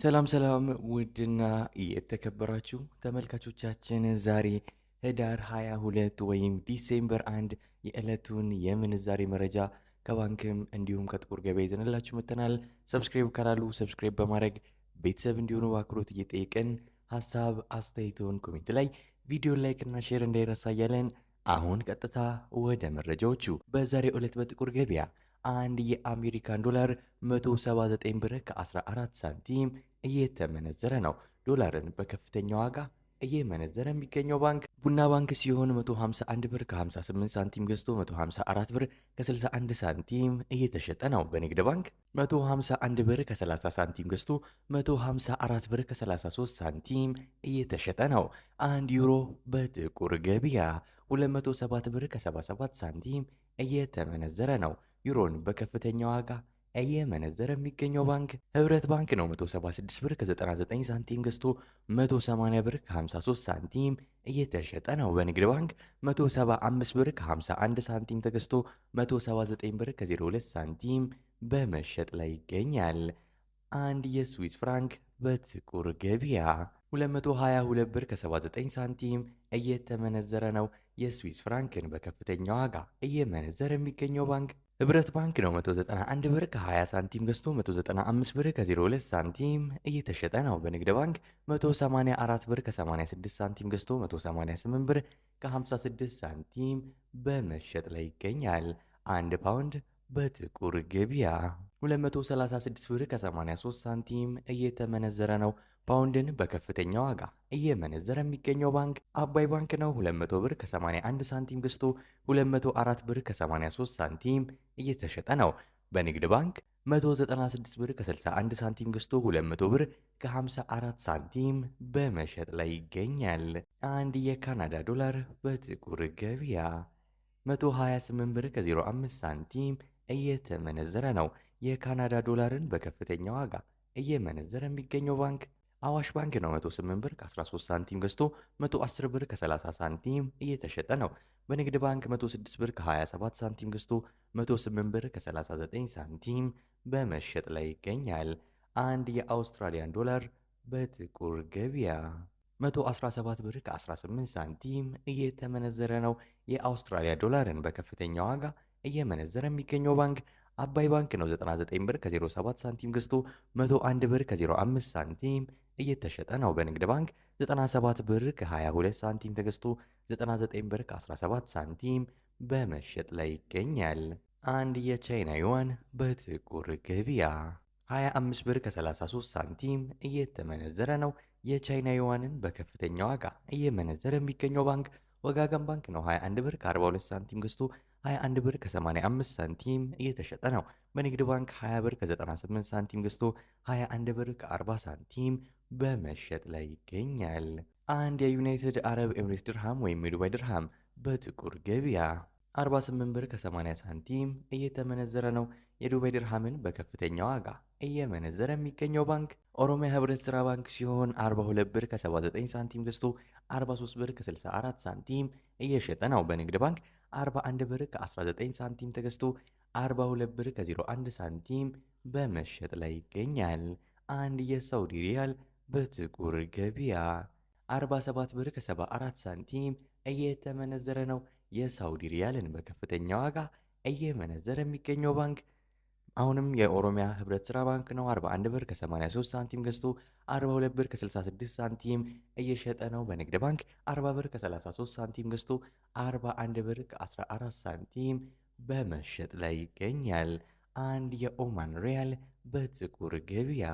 ሰላም ሰላም ውድና የተከበራችሁ ተመልካቾቻችን ዛሬ ህዳር 22 ወይም ዲሴምበር 1 የዕለቱን የምንዛሬ መረጃ ከባንክም እንዲሁም ከጥቁር ገበያ ይዘንላችሁ መጥተናል። ሰብስክራይብ ካላሉ ሰብስክራይብ በማድረግ ቤተሰብ እንዲሆኑ በአክብሮት እየጠየቅን ሀሳብ አስተያየቶን ኮሜንት ላይ ቪዲዮ ላይክ እና ሼር እንዳይረሳ እያለን አሁን ቀጥታ ወደ መረጃዎቹ። በዛሬው ዕለት በጥቁር ገበያ አንድ የአሜሪካን ዶላር 179 ብር ከ14 ሳንቲም እየተመነዘረ ነው። ዶላርን በከፍተኛ ዋጋ እየመነዘረ የሚገኘው ባንክ ቡና ባንክ ሲሆን 151 ብር ከ58 ሳንቲም ገዝቶ 154 ብር ከ61 ሳንቲም እየተሸጠ ነው። በንግድ ባንክ 151 ብር ከ30 ሳንቲም ገዝቶ 154 ብር ከ33 ሳንቲም እየተሸጠ ነው። አንድ ዩሮ በጥቁር ገበያ 207 ብር ከ77 ሳንቲም እየተመነዘረ ነው። ዩሮን በከፍተኛ ዋጋ እየመነዘረ የሚገኘው ባንክ ህብረት ባንክ ነው። 176 ብር ከ99 ሳንቲም ገዝቶ 180 ብር ከ53 ሳንቲም እየተሸጠ ነው። በንግድ ባንክ 175 ብር ከ51 ሳንቲም ተገዝቶ 179 ብር ከ02 ሳንቲም በመሸጥ ላይ ይገኛል። አንድ የስዊስ ፍራንክ በጥቁር ገበያ 222 ብር ከ79 ሳንቲም እየተመነዘረ ነው። የስዊስ ፍራንክን በከፍተኛ ዋጋ እየመነዘረ የሚገኘው ባንክ ህብረት ባንክ ነው። 191 ብር ከ20 ሳንቲም ገዝቶ 195 ብር ከ02 ሳንቲም እየተሸጠ ነው። በንግድ ባንክ 184 ብር ከ86 ሳንቲም ገዝቶ 188 ብር ከ56 ሳንቲም በመሸጥ ላይ ይገኛል። አንድ ፓውንድ በጥቁር ገበያ 236 ብር ከ83 ሳንቲም እየተመነዘረ ነው። ፓውንድን በከፍተኛ ዋጋ እየመነዘረ የሚገኘው ባንክ አባይ ባንክ ነው። 200 ብር ከ81 ሳንቲም ገዝቶ 204 ብር ከ83 ሳንቲም እየተሸጠ ነው። በንግድ ባንክ 196 ብር ከ61 ሳንቲም ገዝቶ 200 ብር ከ54 ሳንቲም በመሸጥ ላይ ይገኛል። አንድ የካናዳ ዶላር በጥቁር ገበያ 128 ብር ከ05 ሳንቲም እየተመነዘረ ነው። የካናዳ ዶላርን በከፍተኛ ዋጋ እየመነዘረ የሚገኘው ባንክ አዋሽ ባንክ ነው። 108 ብር ከ13 ሳንቲም ገዝቶ 110 ብር ከ30 ሳንቲም እየተሸጠ ነው። በንግድ ባንክ 106 ብር ከ27 ሳንቲም ገዝቶ 108 ብር ከ39 ሳንቲም በመሸጥ ላይ ይገኛል። አንድ የአውስትራሊያን ዶላር በጥቁር ገበያ 117 ብር ከ18 ሳንቲም እየተመነዘረ ነው። የአውስትራሊያ ዶላርን በከፍተኛ ዋጋ እየመነዘረ የሚገኘው ባንክ አባይ ባንክ ነው። 99 ብር ከ07 ሳንቲም ገዝቶ 101 ብር ከ05 ሳንቲም እየተሸጠ ነው። በንግድ ባንክ 97 ብር ከ22 ሳንቲም ተገዝቶ 99 ብር ከ17 ሳንቲም በመሸጥ ላይ ይገኛል። አንድ የቻይና ዩዋን በጥቁር ገበያ 25 ብር ከ33 ሳንቲም እየተመነዘረ ነው። የቻይና ዩዋንን በከፍተኛ ዋጋ እየመነዘረ የሚገኘው ባንክ ወጋገን ባንክ ነው። 21 ብር ከ42 ሳንቲም ገዝቶ 21 ብር ከ85 ሳንቲም እየተሸጠ ነው። በንግድ ባንክ 20 ብር ከ98 ሳንቲም ገዝቶ 21 ብር ከ40 ሳንቲም በመሸጥ ላይ ይገኛል። አንድ የዩናይትድ አረብ ኤምሬትስ ድርሃም ወይም የዱባይ ድርሃም በጥቁር ገበያ 48 ብር ከ80 ሳንቲም እየተመነዘረ ነው። የዱባይ ድርሃምን በከፍተኛ ዋጋ እየመነዘረ የሚገኘው ባንክ ኦሮሚያ ህብረት ሥራ ባንክ ሲሆን 42 ብር ከ79 ሳንቲም ገዝቶ 43 ብር ከ64 ሳንቲም እየሸጠ ነው። በንግድ ባንክ 41 ብር ከ19 ሳንቲም ተገዝቶ 42 ብር ከ01 ሳንቲም በመሸጥ ላይ ይገኛል። አንድ የሳውዲ ሪያል በጥቁር ገበያ 47 ብር ከ74 ሳንቲም እየተመነዘረ ነው። የሳውዲ ሪያልን በከፍተኛ ዋጋ እየመነዘረ የሚገኘው ባንክ አሁንም የኦሮሚያ ህብረት ሥራ ባንክ ነው። 41 ብር ከ83 ሳንቲም ገዝቶ 42 ብር ከ66 ሳንቲም እየሸጠ ነው። በንግድ ባንክ 40 ብር ከ33 ሳንቲም ገዝቶ 41 ብር ከ14 ሳንቲም በመሸጥ ላይ ይገኛል። አንድ የኦማን ሪያል በጥቁር ገበያ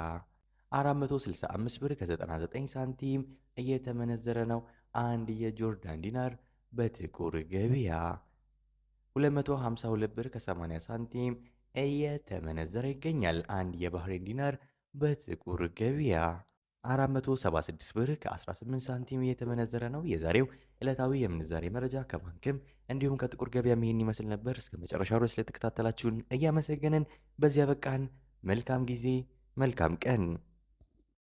465 ብር ከ99 ሳንቲም እየተመነዘረ ነው። አንድ የጆርዳን ዲናር በጥቁር ገበያ 252 ብር ከ80 ሳንቲም እየተመነዘረ ይገኛል። አንድ የባህሬን ዲናር በጥቁር ገበያ 476 ብር ከ18 ሳንቲም እየተመነዘረ ነው። የዛሬው ዕለታዊ የምንዛሬ መረጃ ከባንክም እንዲሁም ከጥቁር ገበያ ይህን ይመስል ነበር። እስከ መጨረሻው ድረስ ስለተከታተላችሁን እያመሰገንን በዚያ በቃን። መልካም ጊዜ፣ መልካም ቀን።